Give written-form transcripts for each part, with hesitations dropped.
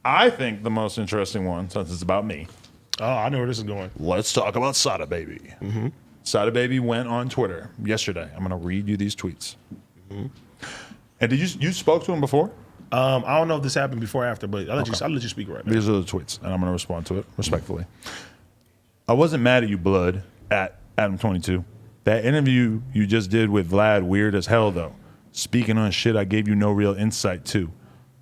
I think the most interesting one, since it's about me. Oh, I know where this is going. Let's talk about Sada Baby. Mm-hmm. Sada Baby went on Twitter yesterday. I'm going to read you these tweets. Mm-hmm. And did you spoke to him before? I don't know if this happened before or after, but I'll let you speak right now. These are the tweets, and I'm going to respond to it respectfully. I wasn't mad at you, blood, at Adam22. That interview you just did with Vlad, weird as hell, though. Speaking on shit I gave you no real insight to.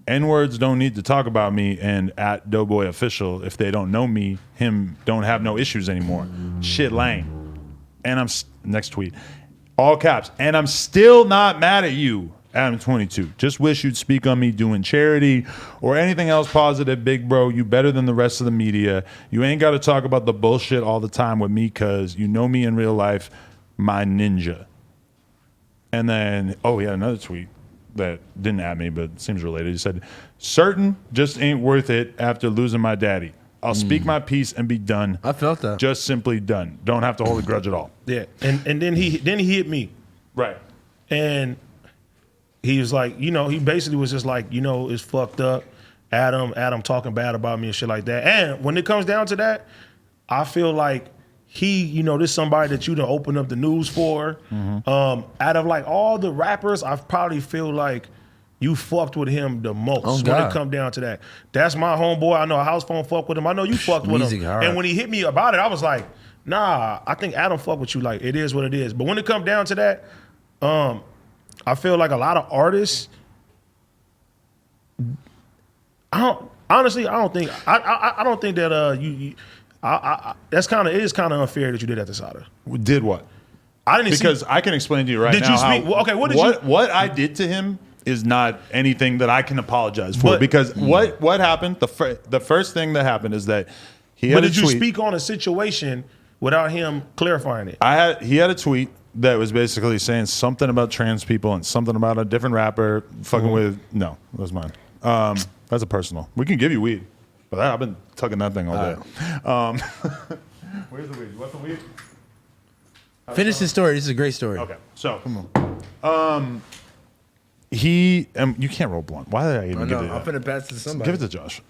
N-words don't need to talk about me, and at Doughboy Official, if they don't know me, him don't have no issues anymore. Shit lame. And next tweet. All caps. And I'm still not mad at you, Adam22. Just wish you'd speak on me doing charity or anything else positive, big bro. You better than the rest of the media. You ain't got to talk about the bullshit all the time with me because you know me in real life, my ninja. And then, he had another tweet that didn't at me, but seems related. He said, certain just ain't worth it after losing my daddy. I'll speak my piece and be done. I felt that. Just simply done. Don't have to hold a grudge at all. Yeah, and then he hit me. Right. And he was like, he basically was just like, it's fucked up. Adam talking bad about me and shit like that. And when it comes down to that, I feel like he, this somebody that you done open up the news for. Mm-hmm. Out of like all the rappers, I probably feel like you fucked with him the most when it come down to that. That's my homeboy. I know a house phone fucked with him. I know you fucked with him. Hard. And when he hit me about it, I was like, nah, I think Adam fucked with you. Like, it is what it is. But when it come down to that, I feel like a lot of artists, I don't think that that's kind of unfair that you did that to Sada. Did what? I didn't because I can explain to you right now. Did you speak? Okay, what I did to him is not anything that I can apologize for. Because what happened? The first thing that happened is that he had a tweet. But did you speak on a situation without him clarifying it? He had a tweet that was basically saying something about trans people and something about a different rapper fucking with. No, that was mine. That's a personal. We can give you weed. But I've been tugging that thing all day. Where's the weed? What's the weed? Finish the story. This is a great story. Okay, so come on. You can't roll blunt. Why did I even give it? I'm finna pass it to somebody. Give it to Josh.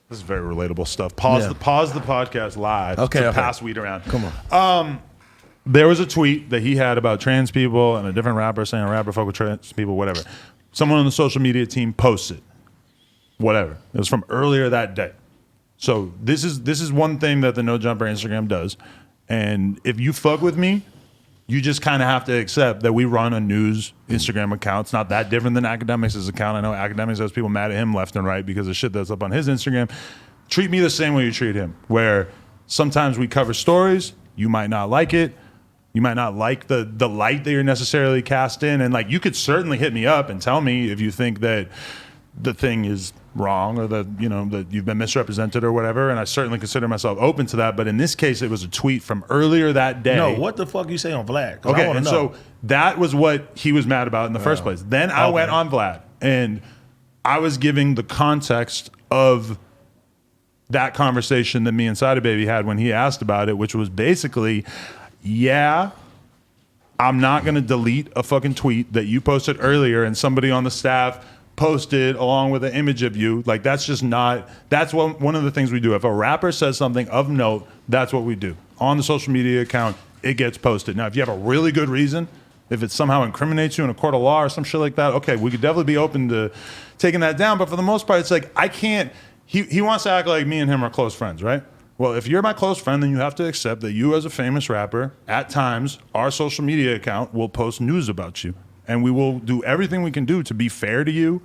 This is very relatable stuff. Pause the podcast live. Okay. Pass weed around. Come on. There was a tweet that he had about trans people and a different rapper saying a rapper fuck with trans people, whatever. Someone on the social media team posted, whatever. It was from earlier that day. So this is one thing that the No Jumper Instagram does. And if you fuck with me, you just kind of have to accept that we run a news Instagram account. It's not that different than Academics' account. I know Academics has people mad at him left and right because of shit that's up on his Instagram. Treat me the same way you treat him, where sometimes we cover stories. You might not like it. You might not like the light that you're necessarily cast in. And like, you could certainly hit me up and tell me if you think that the thing is wrong or that, that you've been misrepresented or whatever. And I certainly consider myself open to that. But in this case, it was a tweet from earlier that day. No, what the fuck you say on Vlad? Okay, and so that was what he was mad about in the first place. Then I went on Vlad and I was giving the context of that conversation that me and Sada Baby had when he asked about it, which was basically, yeah, I'm not going to delete a fucking tweet that you posted earlier and somebody on the staff posted along with an image of you. Like, that's just not, that's one of the things we do. If a rapper says something of note, that's what we do. On the social media account, it gets posted. Now, if you have a really good reason, if it somehow incriminates you in a court of law or some shit like that, okay, we could definitely be open to taking that down. But for the most part, it's like, I can't, he wants to act like me and him are close friends, right? Well, if you're my close friend, then you have to accept that you as a famous rapper, at times, our social media account will post news about you. And we will do everything we can do to be fair to you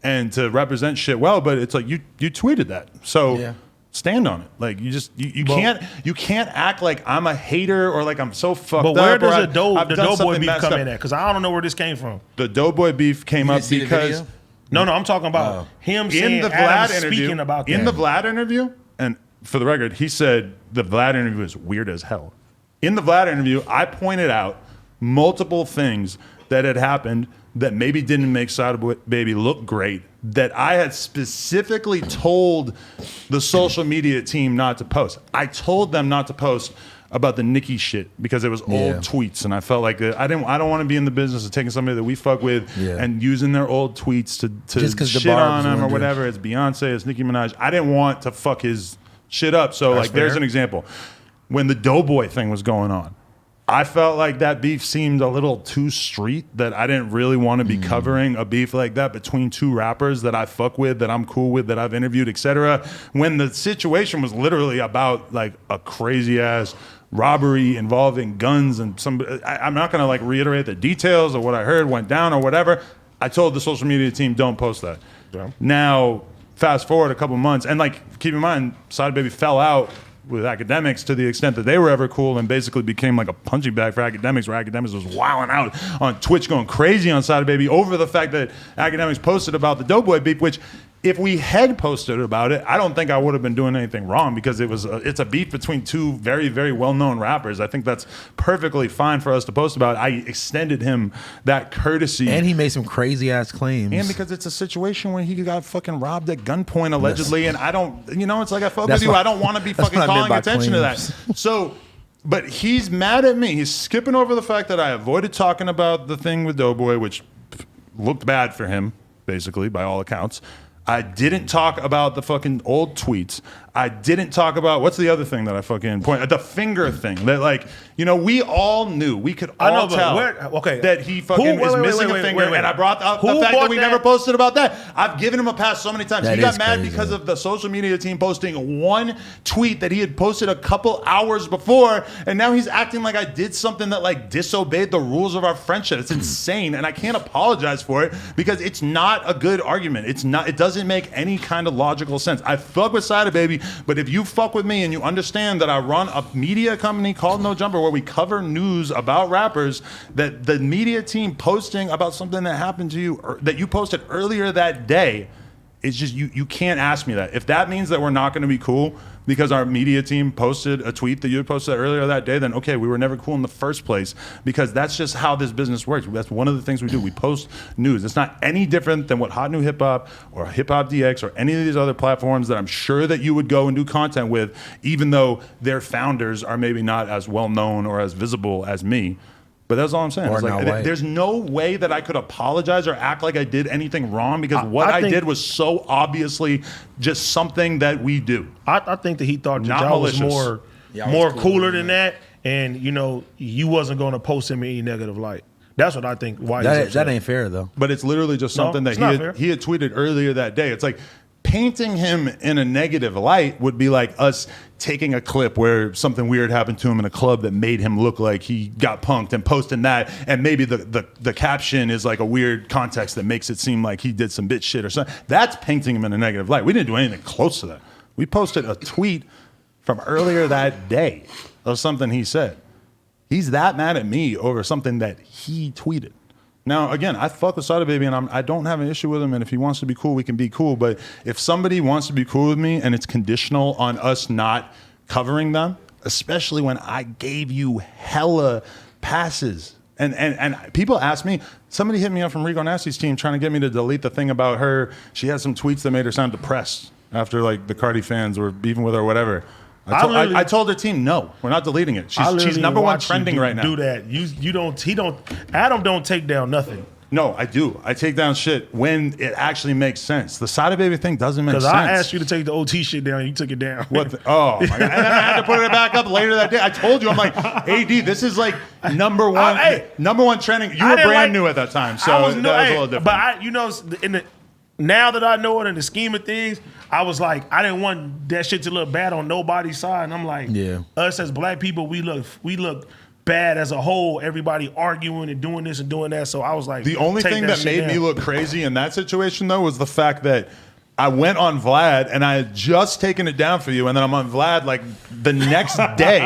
and to represent shit well. But it's like, you tweeted that. So stand on it. Like, you can't act like I'm a hater or like I'm so fucked up. But where does the Doughboy beef come in at? Because I don't know where this came from. The Doughboy beef came up because... No, I'm talking about him saying in the Vlad Adam interview, speaking about that. In the Vlad interview, and for the record, he said the Vlad interview is weird as hell. In the Vlad interview, I pointed out multiple things that had happened that maybe didn't make Sada Baby look great, that I had specifically told the social media team not to post. I told them not to post about the Nicki shit because it was old tweets, and I felt like I don't want to be in the business of taking somebody that we fuck with and using their old tweets to shit on them or whatever. It's Beyonce, it's Nicki Minaj. I didn't want to fuck his shit up. So like, there's an example. When the Doughboy thing was going on, I felt like that beef seemed a little too street, that I didn't really want to be covering a beef like that between two rappers that I fuck with, that I'm cool with, that I've interviewed, etc. When the situation was literally about like a crazy ass robbery involving guns and I'm not gonna like reiterate the details of what I heard went down or whatever. I told the social media team, don't post that. Yeah. Now, fast forward a couple months, and like, keep in mind, Sada Baby fell out with academics to the extent that they were ever cool and basically became like a punching bag for academics, where academics was wilding out on Twitch, going crazy on Sada Baby over the fact that academics posted about the Doughboy beef, which if we had posted about it, I don't think I would have been doing anything wrong, because it's a beef between two very, very well-known rappers. I think that's perfectly fine for us to post about it. I extended him that courtesy. And he made some crazy-ass claims. And because it's a situation where he got fucking robbed at gunpoint, allegedly, and I don't, it's like, I fuck with you. I don't want to be fucking calling attention to that. So, but he's mad at me. He's skipping over the fact that I avoided talking about the thing with Doughboy, which looked bad for him, basically, by all accounts. I didn't talk about the fucking old tweets. I didn't talk about, what's the other thing that I fucking point, the finger thing that, like, we all knew, we could all tell that he fucking is missing a finger. And I brought up the fact that we never posted about that. I've given him a pass so many times. He got mad because of the social media team posting one tweet that he had posted a couple hours before, and now he's acting like I did something that like disobeyed the rules of our friendship. It's insane, and I can't apologize for it because it's not a good argument. It doesn't make any kind of logical sense. I fuck with Sada Baby, but if you fuck with me and you understand that I run a media company called No Jumper where we cover news about rappers, that the media team posting about something that happened to you or that you posted earlier that day, it's just, you can't ask me that. If that means that we're not going to be cool because our media team posted a tweet that you posted earlier that day, then okay, we were never cool in the first place, because that's just how this business works. That's one of the things we do. We post news. It's not any different than what Hot New Hip Hop or Hip Hop DX or any of these other platforms that I'm sure that you would go and do content with, even though their founders are maybe not as well known or as visible as me. But that's all I'm saying. It's like, there's no way that I could apologize or act like I did anything wrong, because what I did was so obviously just something that we do. I think that he thought that y'all was more cooler than that, and you wasn't going to post him in any negative light. That's what I think. Why that ain't fair though. But it's literally just something that he had tweeted earlier that day. It's like, painting him in a negative light would be like us taking a clip where something weird happened to him in a club that made him look like he got punked and posting that, and maybe the caption is like a weird context that makes it seem like he did some bitch shit or something. That's painting him in a negative light. We didn't do anything close to that. We posted a tweet from earlier that day of something he said. He's that mad at me over something that he tweeted. Now, again, I fuck with Sada Baby, and I don't have an issue with him, and if he wants to be cool, we can be cool. But if somebody wants to be cool with me and it's conditional on us not covering them, especially when I gave you hella passes. And people ask me, somebody hit me up from Rico Nasty's team trying to get me to delete the thing about her. She had some tweets that made her sound depressed after like the Cardi fans were beefing with her or whatever. I told her team, no, we're not deleting it. She's number one trending right now. Do that. Adam don't take down nothing. No, I do. I take down shit when it actually makes sense. The Sada Baby thing doesn't make sense. Because I asked you to take the OT shit down, you took it down. Oh my God. And then I had to put it back up later that day. I told you, I'm like, AD, this is like number one trending. You were brand new at that time, so that was a little different. But now that I know it in the scheme of things, I was like, I didn't want that shit to look bad on nobody's side. And I'm like, us as black people, we look bad as a whole. Everybody arguing and doing this and doing that. So I was like, the only thing that made me look crazy in that situation though was the fact that I went on Vlad and I had just taken it down for you, and then I'm on Vlad like the next day,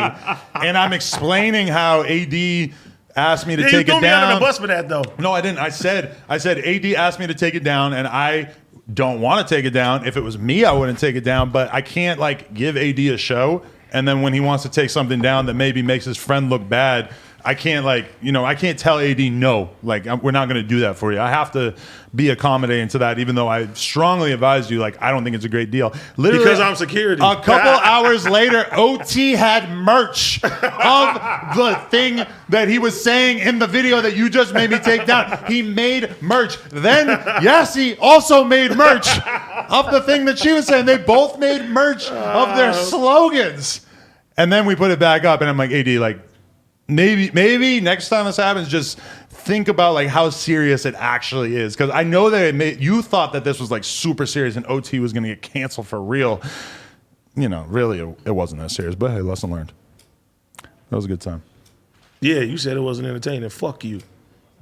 and I'm explaining how AD asked me to take it down. You threw me under the bus for that though. No, I didn't. I said AD asked me to take it down, and I don't want to take it down. If it was me, I wouldn't take it down, but I can't like give AD a show, and then when he wants to take something down that maybe makes his friend look bad, I can't I can't tell AD no. Like we're not going to do that for you. I have to be accommodating to that, even though I strongly advised you. Like I don't think it's a great deal. Literally, Because I'm security. A couple hours later, OT had merch of the thing that he was saying in the video that you just made me take down. He made merch. Then Yassi also made merch of the thing that she was saying. They both made merch of their slogans. And then we put it back up, and I'm like, AD, like, maybe next time this happens, just think about like how serious it actually is. Because I know that you thought that this was like super serious and OT was going to get canceled for real. Really, it wasn't that serious. But hey, lesson learned. That was a good time. Yeah, you said it wasn't entertaining. Fuck you.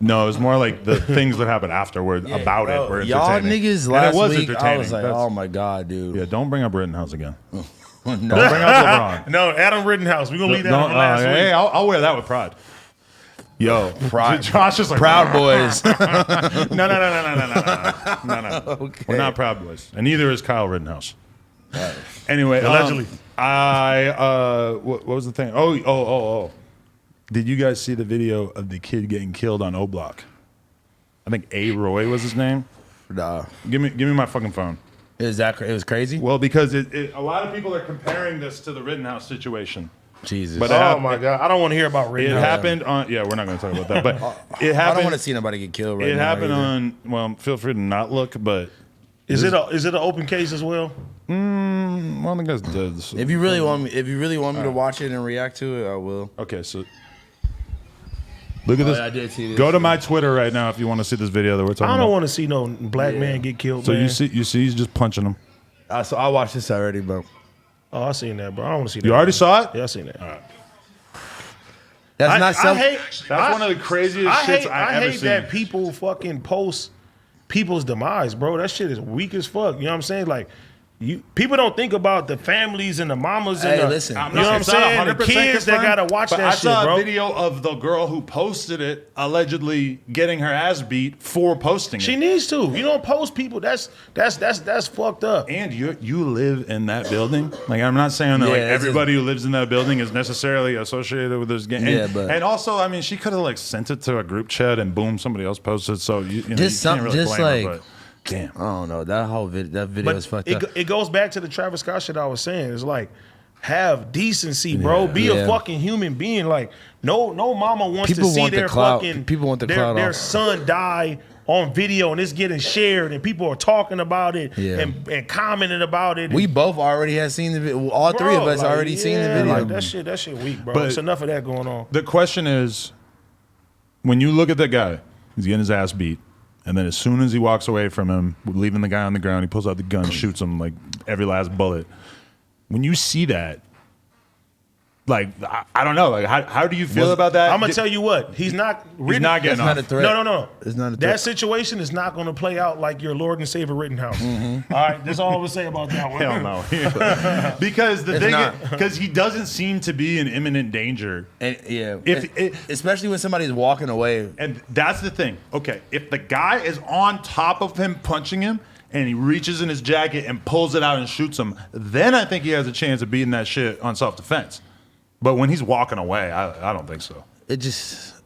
No, it was more like the things that happened afterward about it were entertaining. Y'all niggas last week, I was like, oh my God, dude. Yeah, don't bring up Rittenhouse again. No. Don't bring up LeBron. No, Adam Rittenhouse. We're going to leave that for last week. Hey, I'll wear that with pride. Yo, Pride. Josh is like, Proud Boys. No. Okay. We're not Proud Boys. And neither is Kyle Rittenhouse. Right. Anyway, Allegedly. What was the thing? Oh. Did you guys see the video of the kid getting killed on O Block? I think A. Roy was his name. Nah. Give me my fucking phone. It was crazy? Well, because a lot of people are comparing this to the Rittenhouse situation. Jesus. But Oh, my God. I don't want to hear about It Rittenhouse. happened on. Yeah, we're not going to talk about that. But it happened. I don't want to see nobody get killed right now. It happened either. on. Well, feel free to not look, but Is it an open case as well? well, I think that's dead. So. If you really want me to watch it and react to it, I will. Okay, so look at this. Yeah, I did see this. Go to my Twitter right now if you want to see this video that we're talking I about. don't want to see no black man get killed, So man. you see, he's just punching him. So I watched this already, bro. Oh, I seen that, bro. I don't want to see that. You already saw it? Yeah, I seen that. That's not self. That's one of the craziest shits I ever hate seen. that people fucking post people's demise, bro. That shit is weak as fuck. You know what I'm saying? Like, people don't think about the families and the mamas and the, listen. you know what I'm saying? The kids that gotta watch but that I shit, saw bro. a video of the girl who posted it allegedly getting her ass beat for posting She it. needs to. You don't post people. That's fucked up. And you live in that building. Like I'm not saying that Yeah, like it's everybody who lives in that building is necessarily associated with this game. Yeah, but- and also, I mean, she could have like sent it to a group chat and boom, somebody else posted. So you know, Just you can't really just blame her, like- but damn. I don't know. That video is fucked up. It goes back to the Travis Scott shit I was saying. It's like, have decency, bro. Be a Yeah. fucking human being. Like, no mama wants People to see want the their clout. fucking People want the clout their off. son die on video and it's getting shared and people are talking about it Yeah. and commenting about it. We both already had seen the video. All three of us like, already seen the yeah, video. Like, that shit weak, bro. But- It's enough of that going on. The question is, when you look at that guy, he's getting his ass beat, and then as soon as he walks away from him, leaving the guy on the ground, he pulls out the gun, shoots him like every last bullet. When you see that, like I don't know, like how do you feel about that? I'm gonna tell you what, he's not He's not getting That's not off. a threat. No. It's not a threat. That situation is not going to play out like your Lord and Savior Rittenhouse. All right, that's all I'm gonna say about that one. Hell no. Because the It's thing not. because he doesn't seem to be in imminent danger. And, yeah. If especially when somebody's walking away. And that's the thing. Okay, if the guy is on top of him punching him and he reaches in his jacket and pulls it out and shoots him, then I think he has a chance of beating that shit on self-defense. But when he's walking away, I don't think so. It's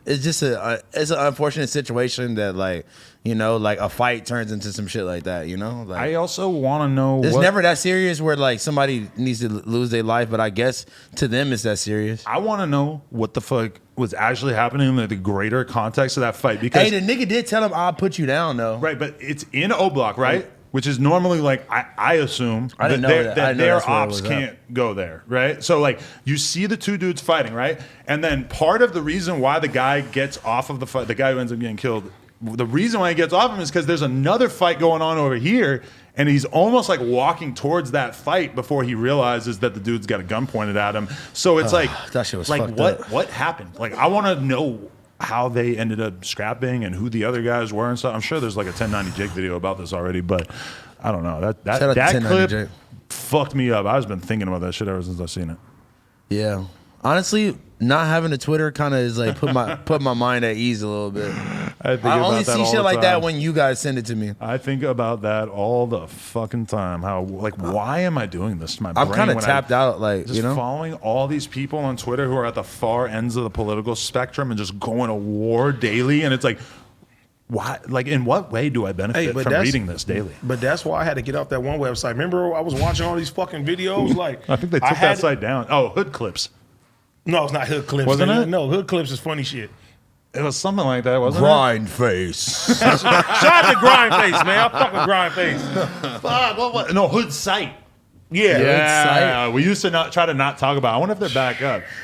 an unfortunate situation that like a fight turns into some shit like that. Like I also want to know it's what, never that serious where like somebody needs to lose their life, but I guess to them it's that serious. I want to know what the fuck was actually happening in the greater context of that fight. Because Hey, the nigga did tell him I'll put you down though. right, but it's in O Block, right? Which is normally like I assume I didn't know their- that. I didn't know their that's where it ops was at. can't go there, right? So like you see the two dudes fighting, right? And then part of the reason why the guy gets off of the fight, the guy who ends up getting killed, the reason why he gets off him is because there's another fight going on over here, and he's almost like walking towards that fight before he realizes that the dude's got a gun pointed at him. So it's like that shit was like fucked what up. what happened? Like I want to know how they ended up scrapping and who the other guys were and stuff. I'm sure there's like a 1090 Jake video about this already, but I don't know. Shout out That to 1090 clip Jake. fucked me up. I've been thinking about that shit ever since I've seen it. Yeah. honestly, not having a Twitter kind of is like put my mind at ease a little bit. I only see shit like that when you guys send it to me. I think about that all the fucking time. How why am I doing this to my brain? I'm kind of tapped out, like just following all these people on Twitter who are at the far ends of the political spectrum and just going to war daily, and it's like, why? Like, in what way do I benefit from reading this daily? But that's why I had to get off that one website. Remember, I was watching all these fucking videos. Like, I think they took that site down. Oh, Hood Clips. No, it's not Hood Clips. Wasn't it? No, Hood Clips is funny shit. It was something like that, wasn't Grind face. Shout out to Grind Face, man. I fuck with Grind Face. it? No, Hood Site. Yeah. Yeah, we used to try to not talk about it. I wonder if they're back up.